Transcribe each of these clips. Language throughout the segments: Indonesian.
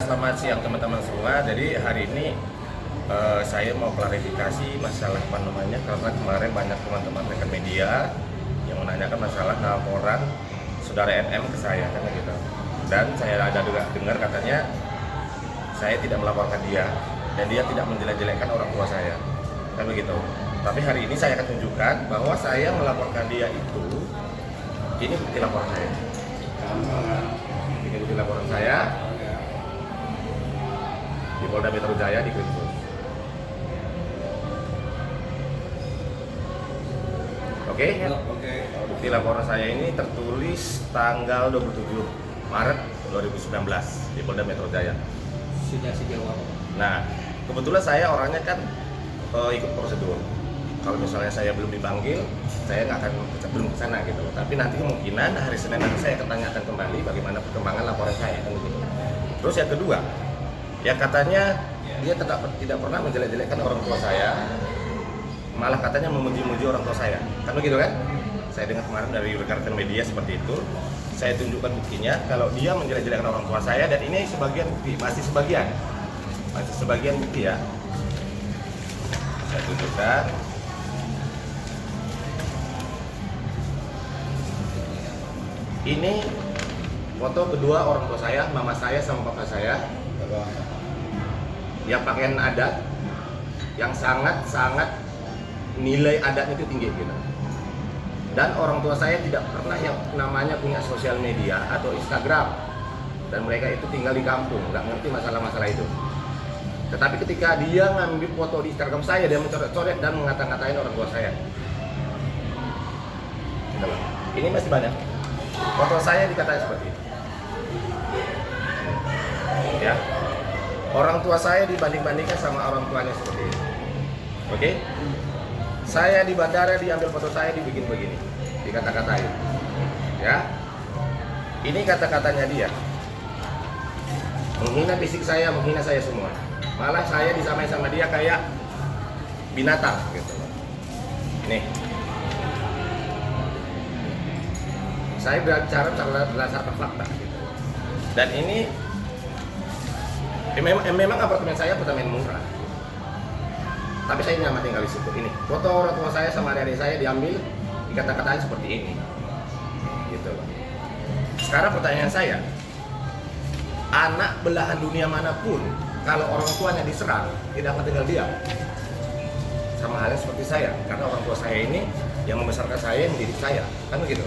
selamat siang teman-teman semua. Jadi hari ini saya mau klarifikasi masalah apa namanya, karena kemarin banyak teman-teman rekan media yang menanyakan masalah laporan saudara NM ke saya kan gitu. Dan saya ada juga dengar katanya saya tidak melaporkan dia dan dia tidak menjelek-jelekkan orang tua saya. Kan begitu. Tapi hari ini saya akan tunjukkan bahwa saya melaporkan dia itu, ini bukti laporan saya. Ini bukti laporan saya di Polda Metro Jaya di Krimsus. Oke? Bukti laporan saya ini tertulis tanggal 27 Maret 2019 di Polda Metro Jaya. Sudah sejauh apa? Nah, kebetulan saya orangnya kan ikut prosedur. Kalau misalnya saya belum dipanggil, saya nggak akan belum ke sana gitu. Tapi nanti kemungkinan hari Senin nanti saya akan tanyakan kembali bagaimana perkembangan laporan saya kan begitu. Terus yang kedua, ya katanya dia tidak pernah menjelek-jelekkan orang tua saya, malah katanya memuji-muji orang tua saya. Kan begitu kan? Saya dengar kemarin dari rekan-rekan media seperti itu. Saya tunjukkan buktinya kalau dia menjelek-jelekkan orang tua saya, dan ini sebagian bukti, masih sebagian bukti ya. Saya tunjukkan. Ini foto kedua orang tua saya, mama saya sama papa saya, yang pakaian adat, yang sangat nilai adatnya itu tinggi gitu. Dan orang tua saya tidak pernah yang namanya punya sosial media atau Instagram, dan mereka itu tinggal di kampung, nggak ngerti masalah-masalah itu. Tetapi ketika dia ngambil foto di Instagram saya, dia mencoret-coret dan mengata-ngatain orang tua saya. Gitu loh. Ini masih banyak. Foto saya dikatain seperti itu. Ya. Orang tua saya dibanding-bandingkan sama orang tuanya seperti itu. Oke? Saya di bandara diambil foto saya dibikin begini, dikata-katain. Ya. Ini kata-katanya dia. Menghina fisik saya, menghina saya semua. Malah saya disamain sama dia kayak binatang gitu. Nih. Saya berbicara berdasarkan fakta gitu. Dan ini memang apartemen saya apartemen murah. Tapi saya nyaman tinggal di situ. Ini foto orang tua saya sama adik-adik saya diambil, dikata-katain seperti ini. Gitu loh. Sekarang pertanyaan saya, anak belahan dunia manapun kalau orang tuanya diserang tidak akan tinggal diam. Sama halnya seperti saya, karena orang tua saya ini yang membesarkan saya, yang mendidik saya, kan begitu.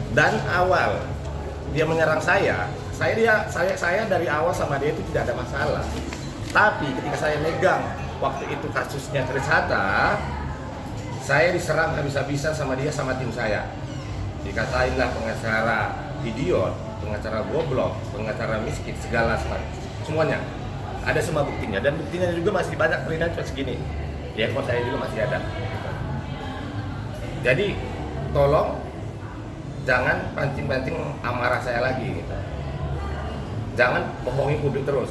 Dan awal dia menyerang saya dari awal sama dia itu tidak ada masalah. Tapi ketika saya megang waktu itu kasusnya Chris Hatta, saya diserang habis-habisan sama dia sama tim saya. Dikatain lah pengacara idiot, pengacara goblok, pengacara miskin, segala semuanya. Ada semua buktinya, dan buktinya juga masih banyak, perinan cuma segini. Di handphone saya juga masih ada. Jadi tolong jangan pancing-pancing amarah saya lagi gitu. Jangan bohongi publik terus.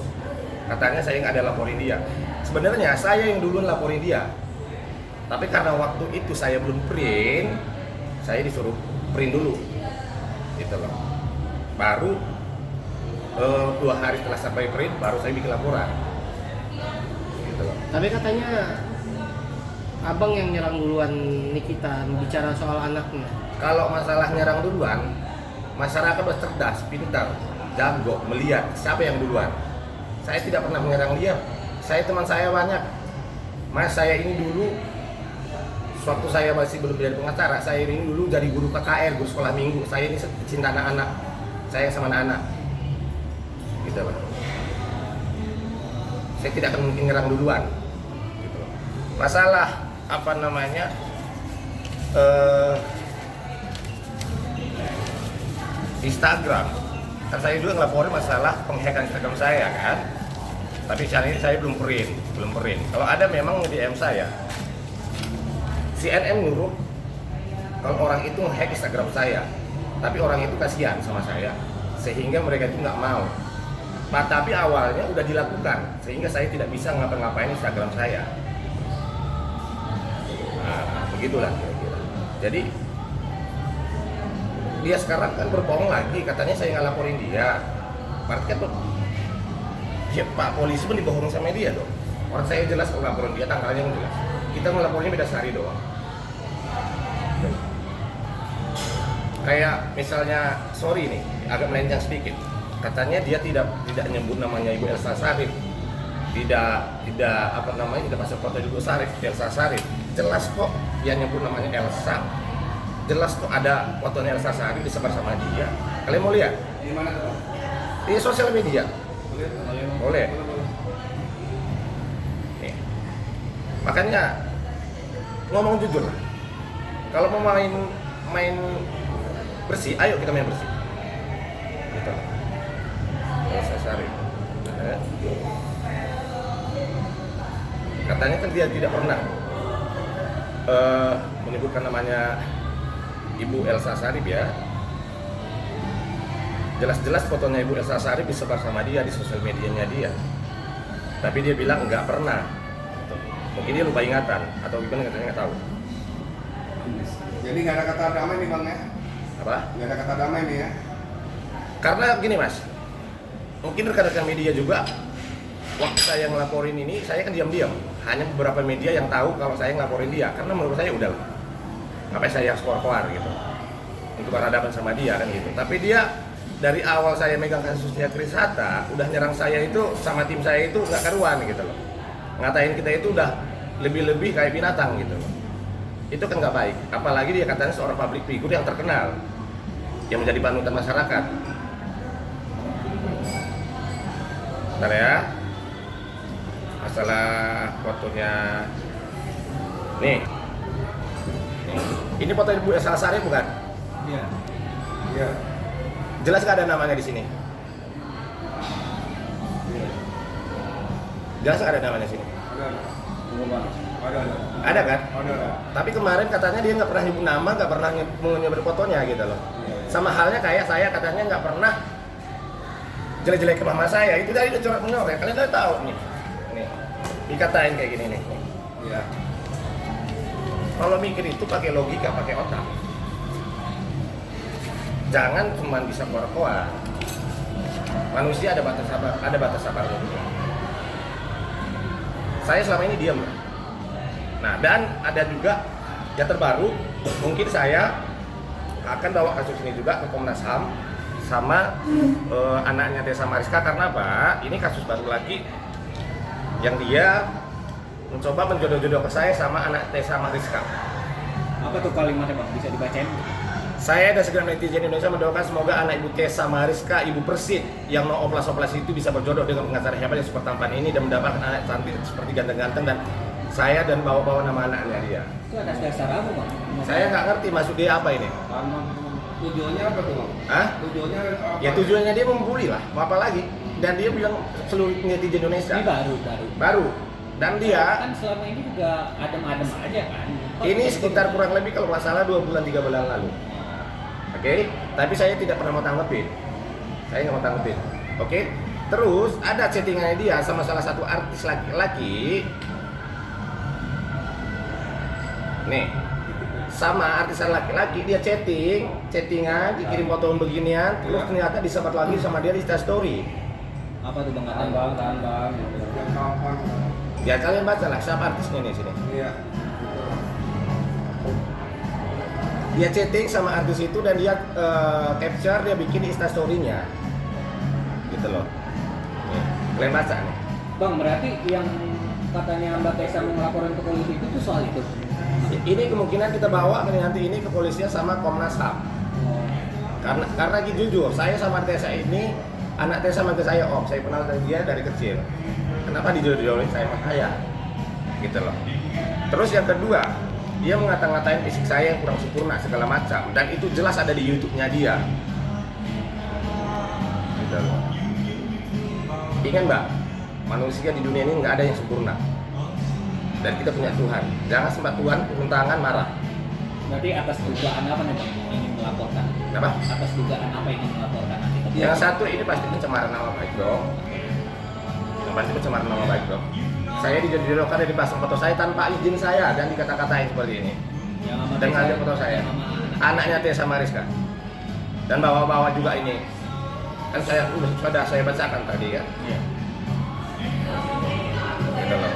Katanya saya nggak ada laporin dia. Sebenarnya saya yang duluan laporin dia. Tapi karena waktu itu saya belum print, saya disuruh print dulu. Gitu loh. Baru 2 hari setelah sampai print, baru saya bikin laporan. Gitu loh. Tapi katanya abang yang nyerang duluan Nikita bicara soal anaknya. Kalau masalah nyerang duluan, masyarakat udah cerdas, pintar, jago, melihat siapa yang duluan. Saya tidak pernah menyerang dia. Saya teman saya banyak. Mas saya ini dulu, suatu saya masih belum jadi pengacara, saya ini dulu jadi guru KKR, guru sekolah minggu. Saya ini cinta anak-anak, saya sama anak-anak. Gitu Pak. Saya tidak akan mungkin nyerang duluan. Gitu. Masalah apa namanya? Instagram, kan saya juga ngelaporin masalah penghacken Instagram saya kan, tapi saat ini saya belum print. Kalau ada memang nge-DM saya, CNN nyuruh kalau orang itu nge-hack Instagram saya, tapi orang itu kasihan sama saya, sehingga mereka itu nggak mau. Tapi awalnya udah dilakukan, sehingga saya tidak bisa ngapa-ngapain Instagram saya. Nah, begitulah kira-kira. Jadi dia sekarang kan berbohong lagi, katanya saya nggak laporin dia. Berarti kan Ya, Pak polisi pun dibohongin sama dia dong. Orang saya jelas kalau laporan dia tanggalnya pun jelas. Kita ngelaporinnya beda sehari doang. Kayak misalnya, sorry nih, agak melenceng sedikit. Katanya dia tidak nyebut namanya Ibu Elsa Sharif. Tidak pasang foto Ibu Elsa Sharif. Jelas kok dia nyebut namanya Elsa. Jelas kok ada fotonya Elsa Sharif disebar sama dia. Kalian mau lihat? Di mana tuh? Di sosial media. Boleh. Nih. Makanya ngomong jujur. Kalau mau main bersih, ayo kita main bersih. Gitu. Elsa Sharif. Katanya kan dia tidak pernah menyebutkan namanya Ibu Elsa Sharif ya. Jelas-jelas fotonya Ibu Elsa Sharif disebar sama dia di sosial medianya dia. Tapi dia bilang nggak pernah. Mungkin dia lupa ingatan atau gimana, katanya nggak tahu. Jadi nggak ada kata damai nih Bang ya? Apa? Nggak ada kata damai nih ya? Karena gini Mas, mungkin rekan-rekan media juga, waktu saya ngelaporin ini, saya kan diam-diam. Hanya beberapa media yang tahu kalau saya ngelaporin dia, karena menurut saya udah, ngapain saya keluar gitu, untuk berhadapan sama dia kan gitu. Tapi dia dari awal saya megang kasusnya Chris Hatta, udah nyerang saya itu sama tim saya itu nggak karuan gitu loh. Ngatain kita itu udah lebih-lebih kayak binatang gitu loh. Itu kan nggak baik. Apalagi dia katanya seorang public figure yang terkenal, yang menjadi panutan masyarakat. Bentar ya. Masalah fotonya. Nih. Ini foto Ibu Elsa Sharif bukan? Iya. Iya. Jelas nggak ada namanya di sini? Iya. Jelas nggak ada namanya di sini? Ada. Ada kan? Ada. Tapi kemarin katanya dia nggak pernah nyebut nama, nggak pernah nyebut fotonya gitu loh. Iya. Sama halnya kayak saya katanya nggak pernah jelek-jelek ke mama saya. Itu dari udah coret menyorek. Kalian udah tahu nih. Nih. Dikatain kayak gini nih. Iya. Kalau mikir itu pakai logika, pakai otak. Jangan cuma bisa koar-koar. Manusia ada batas sabarnya juga. Saya selama ini diam. Nah, dan ada juga yang terbaru, mungkin saya akan bawa kasus ini juga ke Komnas HAM sama anaknya Tessa Mariska. Karena apa? Ini kasus baru lagi yang dia mencoba menjodoh-jodoh ke saya sama anak Tessa Mariska. Apa tuh kalimatnya Bang? Bisa dibacain? Saya dan segenap netizen Indonesia mendoakan semoga anak Ibu Tessa Mariska, Ibu Persit yang no oplas-oplas itu bisa berjodoh dengan pengacara hebat yang super tampan ini dan mendapatkan anak cantik seperti ganteng-ganteng dan saya dan bawa-bawa nama anaknya dia. Itu atas dasar apa Bang? Saya nggak ngerti maksud dia apa ini. Tujuannya apa tuh Bang? Hah? Tujuannya apa? Ya tujuannya dia membuli lah, mau apa lagi? Dan dia bilang seluruh netizen Indonesia. Ini Baru. Dan dia kan selama ini juga adem-adem aja kan. ini sekitar kurang lebih kalau nggak salah 2 bulan 3 bulan lalu. Oke, tapi saya tidak pernah mau tanggepin. Saya nggak mau tanggepin. Oke, terus ada chattingannya dia sama salah satu artis laki-laki. Nih, sama artis laki-laki dia chattingan, dikirim foto beginian, terus ternyata disebar lagi sama dia di Instastory. Apa tuh Bang? Tahan bang. Yang kapan? Ya kalian baca lah siapa artisnya nih sini. Iya. Dia chatting sama artis itu dan dia capture, dia bikin di Instastory-nya. Gitu loh. Nih, kalian baca nih. Bang, berarti yang katanya Mbak Tessa mau melaporin ke polisi itu tuh soal itu? Ini kemungkinan kita bawa nanti ini ke polisian sama Komnas HAM. Karena jujur, saya sama Tessa ini, anak Tessa manggil saya Om, saya kenal dia dari kecil. Kenapa dijodohin saya sama ayah? Gitu loh. Terus yang kedua, dia mengata-ngatain fisik saya yang kurang sempurna segala macam, dan itu jelas ada di YouTube-nya dia. Gitu loh. Ingat Mbak, manusia di dunia ini nggak ada yang sempurna. Dan kita punya Tuhan. Jangan sempat Tuhan turun tangan marah. Berarti atas dugaan apa nih Bang yang ingin melaporkan? Kenapa? Atas dugaan apa yang ingin melaporkan nanti? Yang satu ini pasti pencemaran nama baik dong. Yang pasti pencemaran nama baik dong. Saya dijodohkan dan dipasang foto saya tanpa izin saya dan dikata-katain seperti ini. Yang sama Dan Tessa, ada foto saya. yang sama Anaknya Tessa Mariska. Dan bawa-bawa juga ini. Kan sudah saya bacakan tadi kan. Iya. Gitu loh.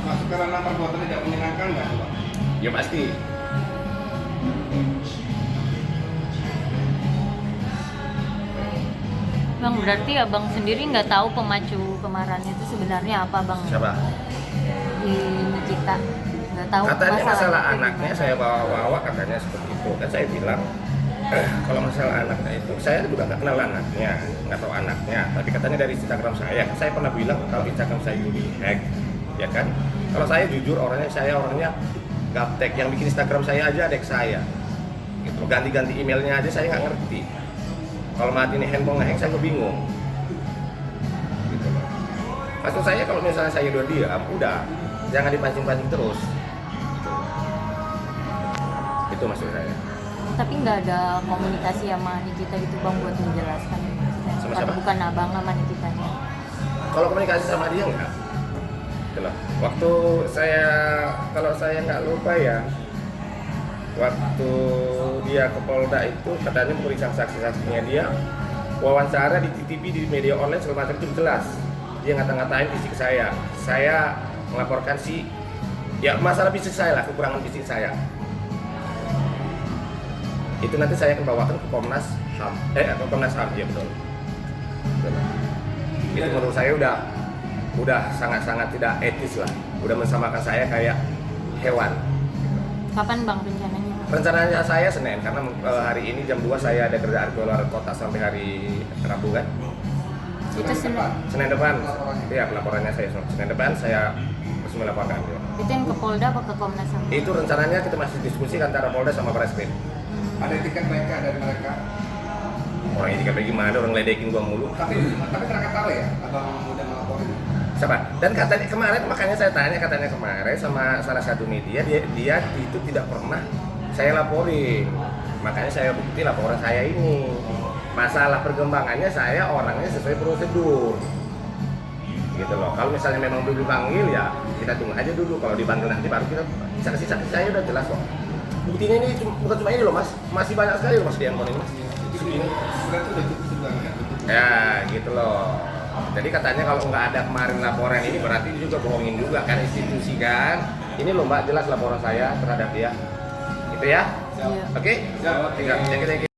Masuk ke ranah perbuatan tidak menyenangkan nggak tuh, Pak? Ya pasti. Bang, berarti abang sendiri nggak tahu pemacu kemarahan itu sebenarnya apa, Bang? Siapa? Di Nikita nggak tahu. Katanya masalah itu anaknya gimana. saya bawa-bawa, katanya seperti itu. Kan saya bilang, kalau masalah anaknya itu, saya juga nggak kenal anaknya, nggak tahu anaknya. Tapi katanya dari Instagram saya pernah bilang kalau Instagram saya itu dihack, ya kan? Kalau saya jujur saya orangnya gaptek, yang bikin Instagram saya aja adek saya. Gitu, ganti-ganti emailnya aja saya nggak ngerti. Kalau mati ini handphone ngehack saya bingung. Gitu loh. Maksud saya kalau misalnya saya udah diam, udah jangan dipancing-pancing terus. Gitu. Itu maksud saya. Tapi nggak ada komunikasi sama Nikita gitu, Bang, buat menjelaskan. Sama siapa? Bukan abang sama Nikitanya. Kalau komunikasi sama dia enggak. Gitu loh. Waktu kalau saya nggak lupa ya, waktu dia ke Polda itu katanya memeriksa saksi-saksinya, dia wawancara di TV, di media online segala macam itu jelas. Dia ngata-ngatain fisik saya melaporkan ya masalah fisik saya lah, kekurangan fisik saya. Itu nanti saya akan bawakan ke Komnas HAM, Komnas HAM, ya betul. Itu menurut saya udah sangat-sangat tidak etis lah, udah mensamakan saya kayak hewan. Kapan, Bang, rencananya? Rencananya saya Senin, karena hari ini jam 2 saya ada kerjaan keluar kota sampai hari Rabu kan. Itu Senin depan, iya pelaporannya saya Senin depan saya harus melaporkan. Ya. Itu yang ke Polda apa ke Komnas HAM? Itu rencananya kita masih diskusi antara Polda sama Barreskrim. Ada etikat baiknya dari mereka. Orang ini kan gimana, orang ledekin gua mulu. Tapi mereka tahu ya, abang udah melaporin. Siapa? Dan katanya kemarin, makanya saya tanya, katanya kemarin sama salah satu media, dia itu tidak pernah saya laporin. Makanya saya bukti laporan saya ini. Masalah perkembangannya saya orangnya sesuai prosedur. Gitu loh. Kalau misalnya memang belum dipanggil ya kita tunggu aja dulu. Kalau dipanggil nanti baru kita saksi-saksi saya udah jelas kok. Buktinya ini bukan cuma ini loh Mas, masih banyak sekali loh Mas di handphone ini Mas. Segini. Berarti udah cukup sebenarnya. Ya gitu loh. Jadi katanya kalau nggak ada kemarin laporan ini berarti juga bohongin juga kan institusi kan. Ini loh Mbak jelas laporan saya terhadap dia. Gitu ya. Iya. Oke? Siap. Tinggal. Thank you.